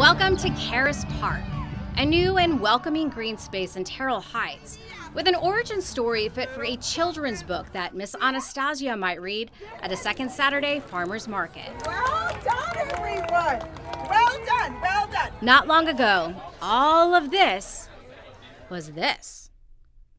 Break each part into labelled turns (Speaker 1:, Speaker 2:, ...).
Speaker 1: Welcome to Caris Park, a new and welcoming green space in Terrell Heights, with an origin story fit for a children's book that Miss Anastasia might read at a second Saturday farmer's market.
Speaker 2: Well done, everyone! Well done, well done!
Speaker 1: Not long ago, all of this was this.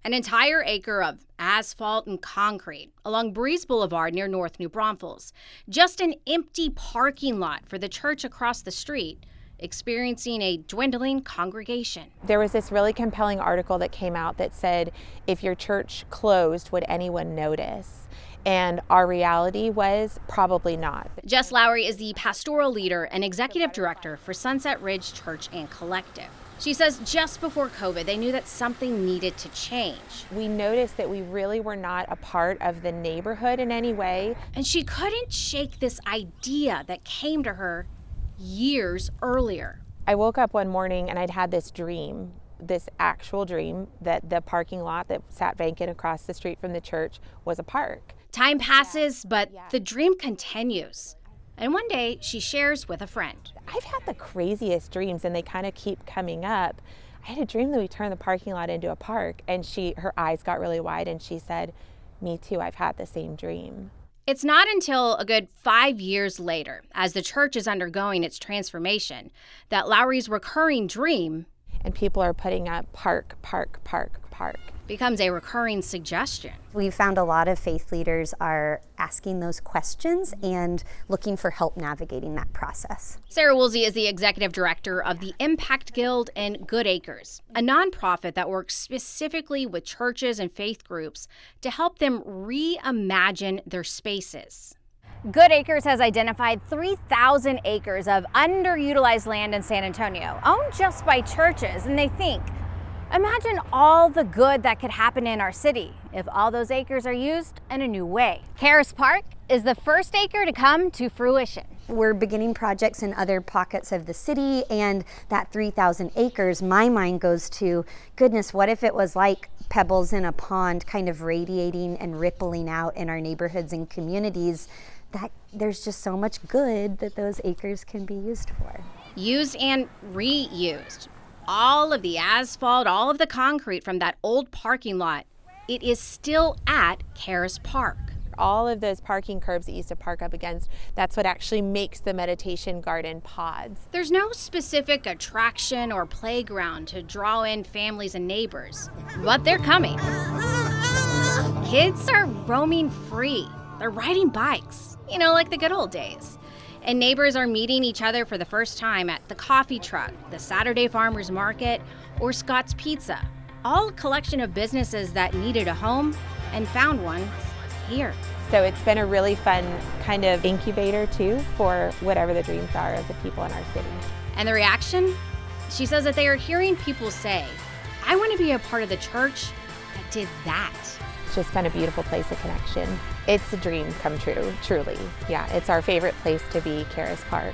Speaker 1: An entire acre of asphalt and concrete along Breeze Boulevard near North New Braunfels. Just an empty parking lot for the church across the street, experiencing a dwindling congregation.
Speaker 3: There was this really compelling article that came out that said, if your church closed, would anyone notice? And our reality was probably not.
Speaker 1: Jess Lowry is the pastoral leader and executive director for Sunset Ridge Church and Collective. She says just before COVID, they knew that something needed to change.
Speaker 3: We noticed that we really were not a part of the neighborhood in any way.
Speaker 1: And she couldn't shake this idea that came to her years earlier.
Speaker 3: I woke up one morning and I'd had this dream, this actual dream, that the parking lot that sat vacant across the street from the church was a park.
Speaker 1: Time passes, but the dream continues. And one day she shares with a friend.
Speaker 3: I've had the craziest dreams and they kind of keep coming up. I had a dream that we turned the parking lot into a park, and her eyes got really wide and she said, "Me too, I've had the same dream."
Speaker 1: It's not until a good 5 years later, as the church is undergoing its transformation, that Lowry's recurring dream,
Speaker 3: and people are putting up park, park, park, park,
Speaker 1: becomes a recurring suggestion.
Speaker 4: We've found a lot of faith leaders are asking those questions and looking for help navigating that process.
Speaker 1: Sarah Woolsey is the executive director of the Impact Guild and Good Acres, a nonprofit that works specifically with churches and faith groups to help them reimagine their spaces. Good Acres has identified 3,000 acres of underutilized land in San Antonio, owned just by churches, and they think, imagine all the good that could happen in our city if all those acres are used in a new way. Caris Park is the first acre to come to fruition.
Speaker 4: We're beginning projects in other pockets of the city, and that 3,000 acres, my mind goes to, goodness, what if it was like pebbles in a pond kind of radiating and rippling out in our neighborhoods and communities, that there's just so much good that those acres can be used for.
Speaker 1: Used and reused. All of the asphalt, all of the concrete from that old parking lot, it is still at Caris Park.
Speaker 3: All of those parking curbs that you used to park up against, that's what actually makes the meditation garden pods.
Speaker 1: There's no specific attraction or playground to draw in families and neighbors, but they're coming. Kids are roaming free. They're riding bikes, like the good old days. And neighbors are meeting each other for the first time at the coffee truck, the Saturday farmer's market, or Scott's Pizza. All a collection of businesses that needed a home and found one here.
Speaker 3: So it's been a really fun kind of incubator too for whatever the dreams are of the people in our city.
Speaker 1: And the reaction? She says that they are hearing people say, I want to be a part of the church that did that.
Speaker 3: It's just been a beautiful place of connection. It's a dream come true, truly. Yeah, it's our favorite place to be, Caris Park.